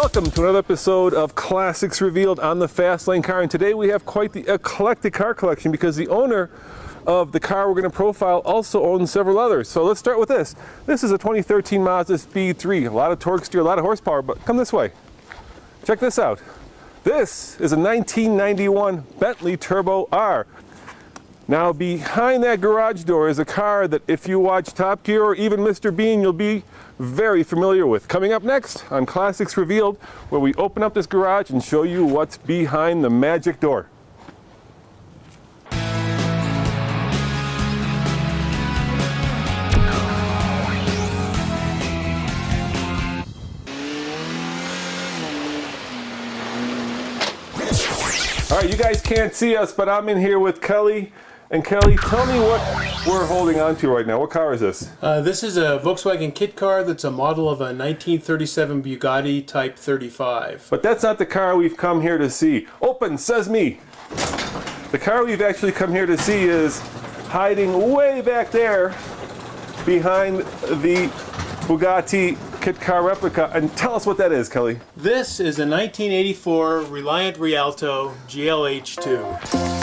Welcome to another episode of Classics Revealed on the Fast Lane Car, and today we have quite the eclectic car collection because the owner of the car we're going to profile also owns several others. So let's start with this. This is a 2013 Mazda Speed 3. A lot of torque steer, a lot of horsepower, but come this way. Check this out. This is a 1991 Bentley Turbo R. Now behind that garage door is a car that if you watch Top Gear or even Mr. Bean, you'll be very familiar with. Coming up next on Classics Revealed, where we open up this garage and show you what's behind the magic door. All right, you guys can't see us, but I'm in here with Kelly. And Kelly, tell me what we're holding on to right now. What car is this? This is a Volkswagen kit car that's a model of a 1937 Bugatti Type 35. But that's not the car we've come here to see. Open, says me. The car we've actually come here to see is hiding way back there behind the Bugatti kit car replica. And tell us what that is, Kelly. This is a 1984 Reliant Rialto GLH2.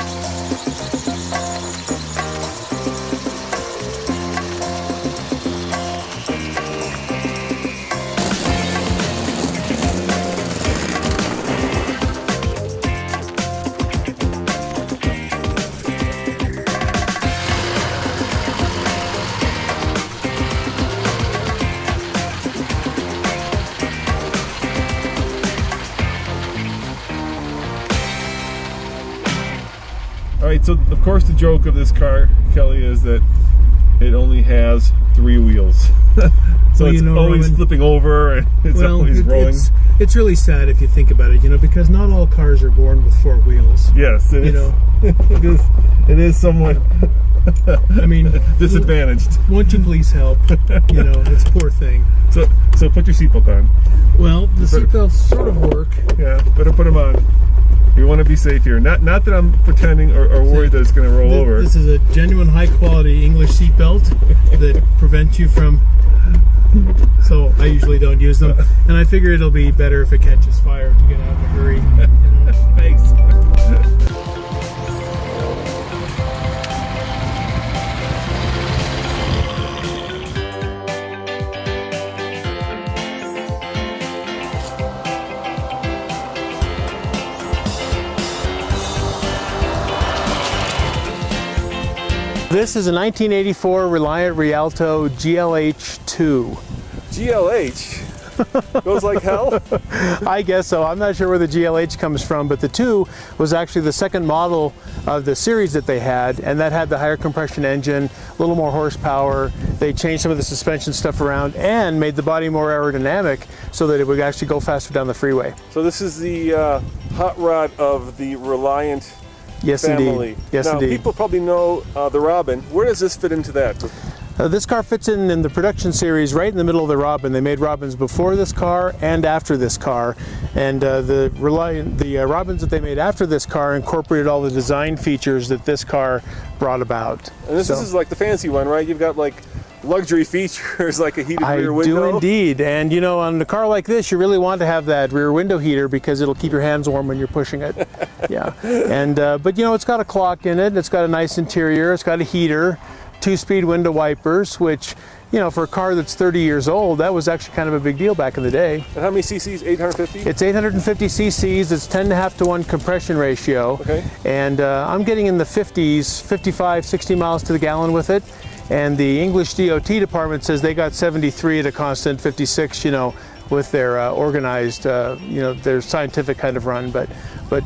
All right, so of course the joke of this car, Kelly, is that it only has 3 wheels. So well, it's always Roman, flipping over and it's always rolling. It's really sad if you think about it, because not all cars are born with 4 wheels. Yes, it is somewhat disadvantaged. Won't you please help? It's a poor thing. So put your seatbelt on. Well, the seatbelts sort of work. Yeah, better put them on. You want to be safe here. Not that I'm pretending or worried that it's going to roll over. This is a genuine high-quality English seatbelt that prevents you from... So I usually don't use them. And I figure it'll be better if it catches fire to get out of a hurry. Thanks. This is a 1984 Reliant Rialto GLH2. GLH? Goes like hell? I guess so. I'm not sure where the GLH comes from, but the 2 was actually the second model of the series that they had, and that had the higher compression engine, a little more horsepower. They changed some of the suspension stuff around and made the body more aerodynamic so that it would actually go faster down the freeway. So this is the hot rod of the Reliant family. Indeed. Yes, now, indeed. People probably know the Robin. Where does this fit into that? This car fits in the production series right in the middle of the Robin. They made Robins before this car and after this car, and the Robins that they made after this car incorporated all the design features that this car brought about. And this is like the fancy one, right? You've got like luxury features like a heated rear window. I do indeed, and on a car like this you really want to have that rear window heater because it'll keep your hands warm when you're pushing it. Yeah, and but it's got a clock in it, it's got a nice interior, it's got a heater, 2-speed window wipers, which for a car that's 30 years old, that was actually kind of a big deal back in the day. And how many cc's? 850? It's 850 cc's. It's 10.5 to 1 compression ratio. Okay. And I'm getting in the 50s, 55, 60 miles to the gallon with it. And the English DOT department says they got 73 at a constant 56, with their organized, their scientific kind of run. But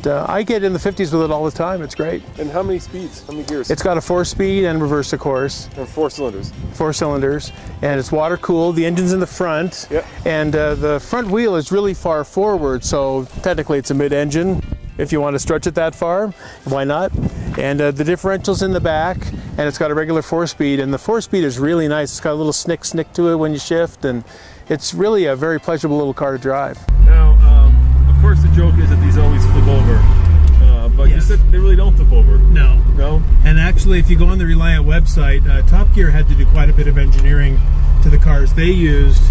I get in the 50s with it all the time. It's great. And how many speeds? How many gears? It's got a 4-speed and reverse, of course. And 4 cylinders. 4 cylinders. And it's water cooled. The engine's in the front. Yep. And the front wheel is really far forward, so technically it's a mid-engine. If you want to stretch it that far, why not? And the differential's in the back, and it's got a regular 4-speed, and the 4-speed is really nice. It's got a little snick to it when you shift, and it's really a very pleasurable little car to drive. Now, of course the joke is that these always flip over, but yes. You said they really don't flip over. No. No? And actually, if you go on the Reliant website, Top Gear had to do quite a bit of engineering to the cars they used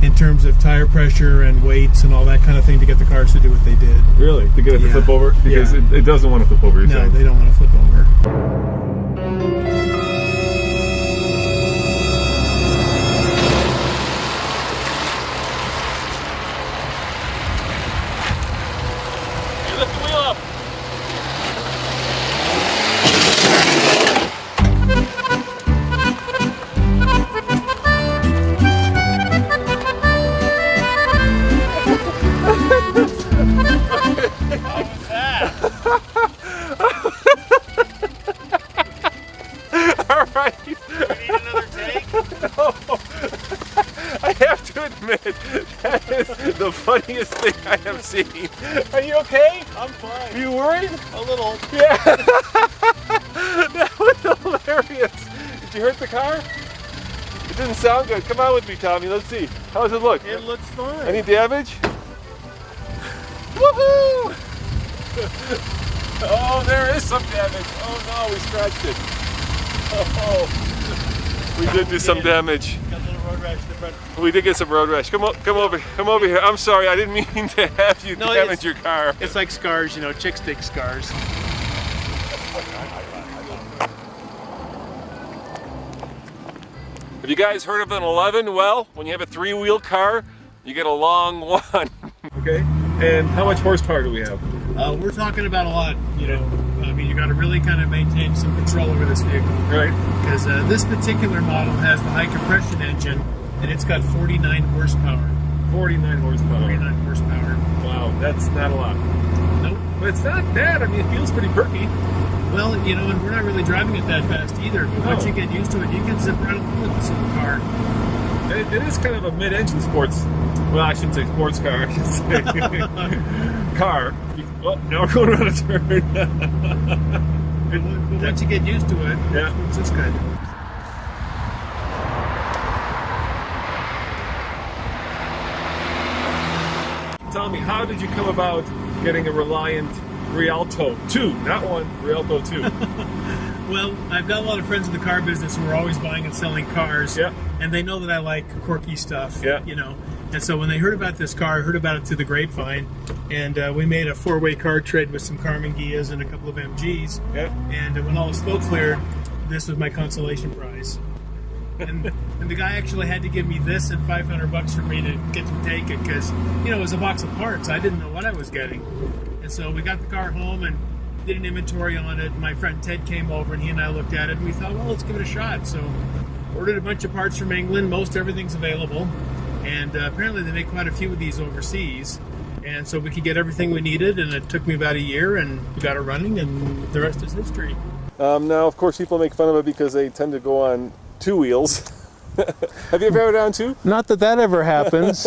in terms of tire pressure and weights and all that kind of thing to get the cars to do what they did. Really? To get it to Yeah. flip over? Because Yeah. it doesn't want to flip over, you're No, saying? they don't want to flip over. You lift the wheel up. All right. You need another take? I have to admit, that is the funniest thing I have seen. Are you okay? I'm fine. Are you worried? A little. Yeah. That was hilarious. Did you hurt the car? It didn't sound good. Come on with me, Tommy. Let's see. How does it look? It looks fine. Any damage? Woohoo! Oh, there is some damage. Oh no, we scratched it. Oh, we did do some damage. Got a little road rash in the front. We did get some road rash. Come over here. I'm sorry. I didn't mean to have you No, damage your car. It's like scars, you know, chick stick scars. Have you guys heard of an 11? Well, when you have a three-wheel car, you get a long one. Okay. And how much horsepower do we have? We're talking about a lot, you know. I mean, you got to really kind of maintain some control over this vehicle. Right. Because this particular model has the high compression engine, and it's got 49 horsepower. 49 horsepower. 49 horsepower. Wow, that's not a lot. Nope. But it's not bad. I mean, it feels pretty perky. Well, you know, and we're not really driving it that fast either. But once No. you get used to it, you can zip right along with this little car. It is kind of a mid-engine sports. Well, I shouldn't say sports car. I should say car. Oh, now we're going around a turn. But once you get used to it, Yeah. it's just good. Tell me, how did you come about getting a Reliant Rialto 2? Not one, Rialto 2. Well, I've got a lot of friends in the car business who are always buying and selling cars. Yeah. And they know that I like quirky stuff. Yeah. You know. And so when they heard about this car, I heard about it through the grapevine. And we made a four-way car trade with some Carmen Gias and a couple of MGs. Yeah. And when all the smoke cleared, this was my consolation prize. And the guy actually had to give me this and $500 for me to get to take it because, you know, it was a box of parts. I didn't know what I was getting. And so we got the car home and did an inventory on it. My friend Ted came over and he and I looked at it and we thought, well, let's give it a shot. So ordered a bunch of parts from England. Most everything's available. And apparently they make quite a few of these overseas. And so we could get everything we needed, and it took me about a year, and we got it running, and the rest is history. Now, of course, people make fun of it because they tend to go on two wheels. Have you ever had it on two? Not that that ever happens.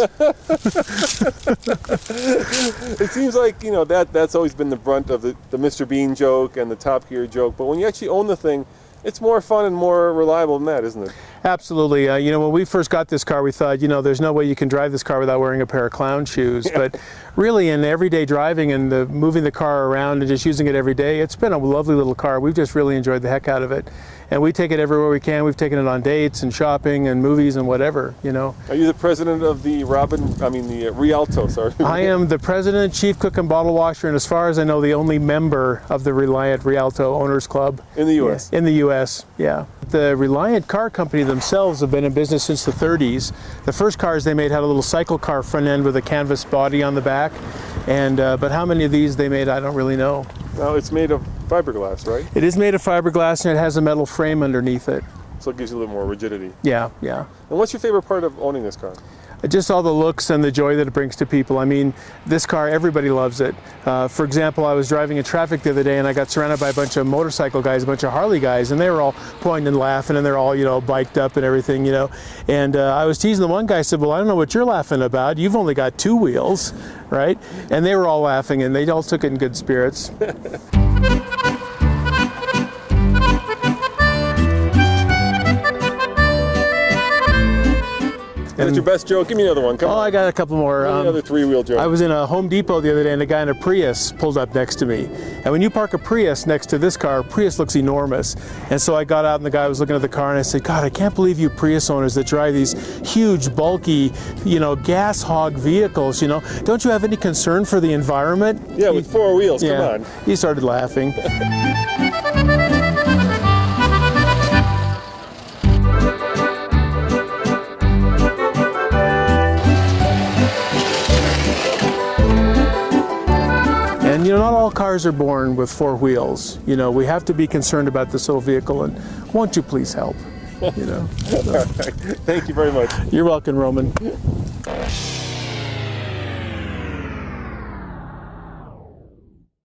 It seems like, you know, that's always been the brunt of the Mr. Bean joke and the Top Gear joke, but when you actually own the thing, it's more fun and more reliable than that, isn't it? Absolutely. You know, when we first got this car, we thought, you know, there's no way you can drive this car without wearing a pair of clown shoes. Yeah. But really, in everyday driving and moving the car around and just using it every day, it's been a lovely little car. We've just really enjoyed the heck out of it. And we take it everywhere we can. We've taken it on dates and shopping and movies and whatever, you know. Are you the president of the Rialto, sorry? I am the president, chief cook, and bottle washer, and as far as I know, the only member of the Reliant Rialto Owners Club. In the U.S.? In the U.S., yeah. The Reliant car company themselves have been in business since the 30s. The first cars they made had a little cycle car front end with a canvas body on the back. And but how many of these they made, I don't really know. Now, it's made of fiberglass, right? It is made of fiberglass and it has a metal frame underneath it. So it gives you a little more rigidity. Yeah, yeah. And what's your favorite part of owning this car? Just all the looks and the joy that it brings to people. I mean, this car, everybody loves it. For example, I was driving in traffic the other day and I got surrounded by a bunch of motorcycle guys, a bunch of Harley guys, and they were all pointing and laughing, and they're all, you know, biked up and everything, you know. And I was teasing the one guy, I said, well, I don't know what you're laughing about. You've only got two wheels, right? And they were all laughing, and they all took it in good spirits. That's your best joke. Give me another one. Come Oh, on. I got a couple more. Give me another three-wheel joke. I was in a Home Depot the other day and a guy in a Prius pulled up next to me. And when you park a Prius next to this car, Prius looks enormous. And so I got out and the guy was looking at the car and I said, God, I can't believe you Prius owners that drive these huge, bulky, gas hog vehicles, Don't you have any concern for the environment? Yeah, with four wheels. Come on. He started laughing. And not all cars are born with four wheels. We have to be concerned about this little vehicle, and won't you please help? All right. Thank you very much. You're welcome, Roman.